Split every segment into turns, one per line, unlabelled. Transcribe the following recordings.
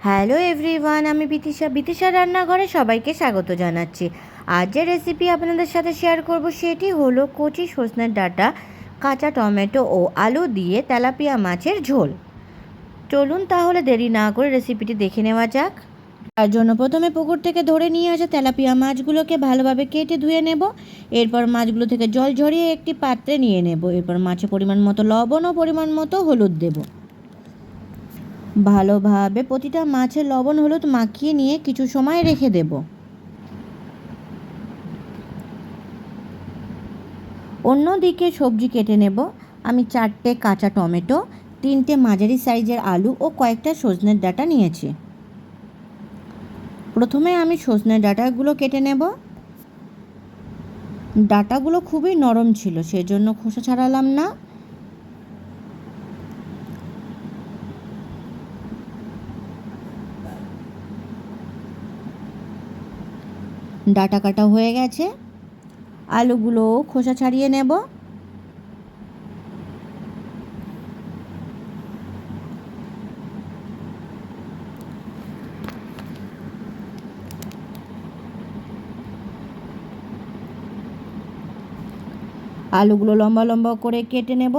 Hello everyone, আমি বিতিশা রান্নাঘরে সবাইকে স্বাগত জানাচ্ছি। আজ যে রেসিপি আপনাদের সাথে শেয়ার করব সেটি হলো কচি সজনের ডাঁটা, কাঁচা টমেটো ও আলু দিয়ে তেলাপিয়া মাছের ঝোল। চলুন তাহলে দেরি না করে রেসিপিটি দেখে নেওয়া যাক। তার জন্য প্রথমে পুকুর থেকে ধরে নিয়ে আসা তেলাপিয়া মাছগুলোকে ভালোভাবে কেটে ধুয়ে নেব। এরপর মাছগুলো থেকে জল ঝরিয়ে একটি পাত্রে নিয়ে নেব। এরপর মাছে পরিমাণ মতো লবণ ও পরিমাণ মতো হলুদ দেব। ভালোভাবে প্রতিটা মাছের লবণ হলুদ মাখিয়ে নিয়ে কিছু সময় রেখে দেব। অন্যদিকে সবজি কেটে নেব। আমি 4টে কাঁচা টমেটো, 3টে মাঝারি সাইজের আলু ও কয়েকটা সজনের ডাঁটা নিয়েছি। প্রথমে আমি সজনের ডাঁটাগুলো কেটে নেব। ডাঁটাগুলো খুবই নরম ছিল, সেজন্য খোসা ছাড়ালাম না। ডাঁটা কাটা হয়ে গেছে। আলুগুলোও খোসা ছাড়িয়ে নেব। আলুগুলো লম্বা লম্বা করে কেটে নেব।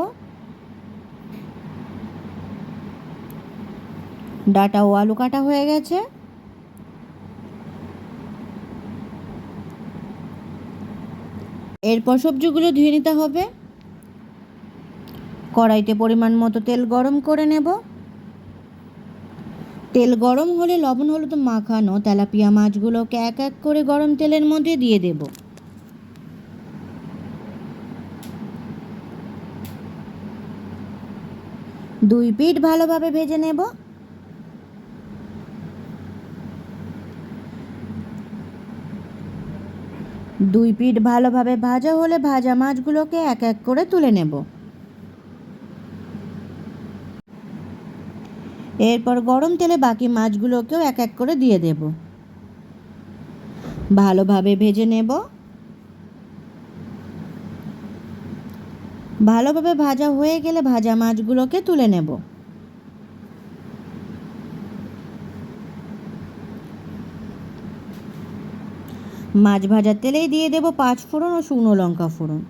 ডাঁটা ও আলু কাটা হয়ে গেছে। এরপর সবজিগুলো ধুয়ে নিতে হবে। কড়াইতে পরিমাণ মতো তেল গরম করে নেব। তেল গরম হলে লবণ হলুদ মাখানো তেলাপিয়া মাছগুলোকে এক এক করে গরম তেলের মধ্যে দিয়ে দেব। দুই পিঠ ভালোভাবে ভেজে নেব। দুই পিঠ ভালোভাবে ভাজা হলে ভাজা মাছগুলোকে এক এক করে তুলে নেব। এরপর গরম তেলে বাকি মাছগুলোকেও এক এক করে দিয়ে দেব। ভালোভাবে ভেজে নেব। ভালোভাবে ভাজা হয়ে গেলে ভাজা মাছগুলোকে তুলে নেব। মাছ ভাজার তেলেই দিয়ে দেব 5 ফোড়ন ও শুকনো লঙ্কা ফোড়ন।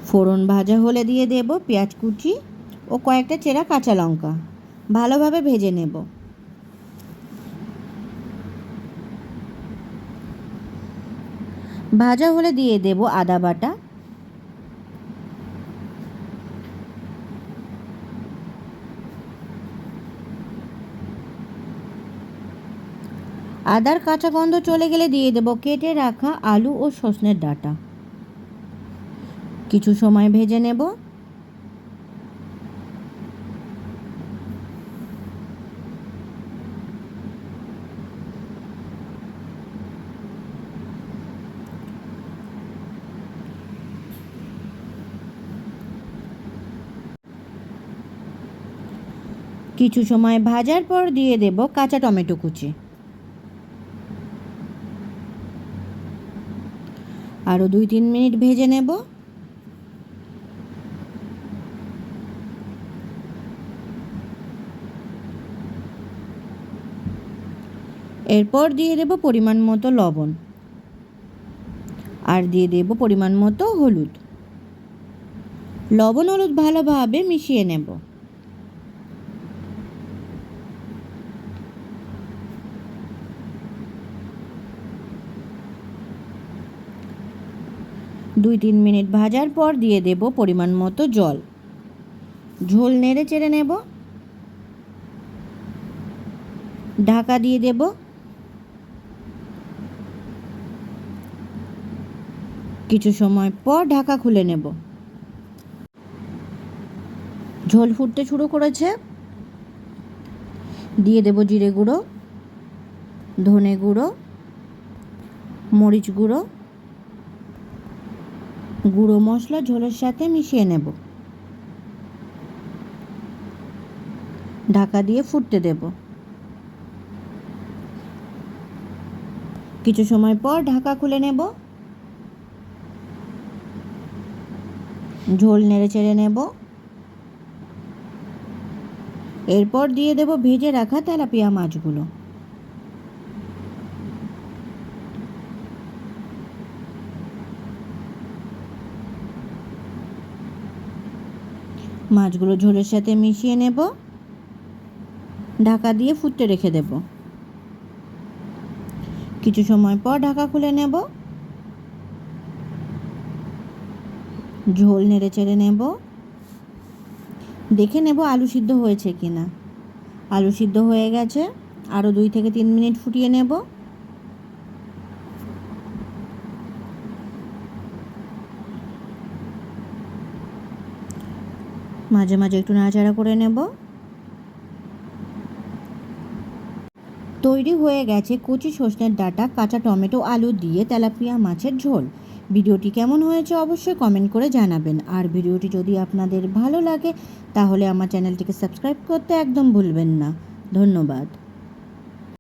ফোড়ন ভাজা হলে দিয়ে দেব পেঁয়াজ কুচি ও কয়েকটা চেরা কাঁচা লঙ্কা। ভালোভাবে ভেজে নেব। ভাজা হলে দিয়ে দেব আদা বাটা, আদার কাঁচা গন্ধ চলে গেলে দিয়ে দেব কেটে রাখা আলু ও সজনের ডাঁটা। কিছু সময় ভেজে নেব। কিছু সময় ভাজার পর দিয়ে দেব কাঁচা টমেটো কুচি। আরও 2-3 মিনিট ভেজে নেব। এরপর দিয়ে দেব পরিমাণ মতো লবণ আর দিয়ে দেব পরিমাণ মতো হলুদ। লবণ হলুদ ভালোভাবে মিশিয়ে নেব। দুই 3 মিনিট ভাজার পর দিয়ে দেব পরিমাণ মতো জল। ঝোল নেড়ে চেড়ে নেব। ঢাকা দিয়ে দেব। কিছু সময় পর ঢাকা খুলে নেব। ঝোল ফুটতে শুরু করেছে। দিয়ে দেব জিরে গুঁড়ো, ধনে গুঁড়ো, মরিচ গুঁড়ো, গুঁড়ো মশলা ঝোলের সাথে মিশিয়ে নেব। ঢাকা দিয়ে ফুটতে দেব। কিছু সময় পর ঢাকা খুলে নেব। ঝোল নেড়ে চেড়ে নেব। এরপর দিয়ে দেব ভেজে রাখা তেলাপিয়া মাছগুলো। মাছগুলো ঝোলের সাথে মিশিয়ে নেব, ঢাকা দিয়ে ফুটতে রেখে দেব। কিছু সময় পর ঢাকা খুলে নেব, ঝোল নেড়ে চেড়ে নেব, দেখে নেব আলু সিদ্ধ হয়েছে কিনা। আলু সিদ্ধ হয়ে গেছে, আরও 2 থেকে 3 মিনিট ফুটিয়ে নেব। মাঝে মাঝে একটু নাড়াচাড়া করে নেব। তৈরি হয়ে গেছে কচি সজনের ডাঁটা, কাঁচা টমেটো, আলু দিয়ে তেলাপিয়া মাছের ঝোল। ভিডিওটি কেমন হয়েছে অবশ্যই কমেন্ট করে জানাবেন। আর ভিডিওটি যদি আপনাদের ভালো লাগে তাহলে আমার চ্যানেলটিকে সাবস্ক্রাইব করতে একদম ভুলবেন না। ধন্যবাদ।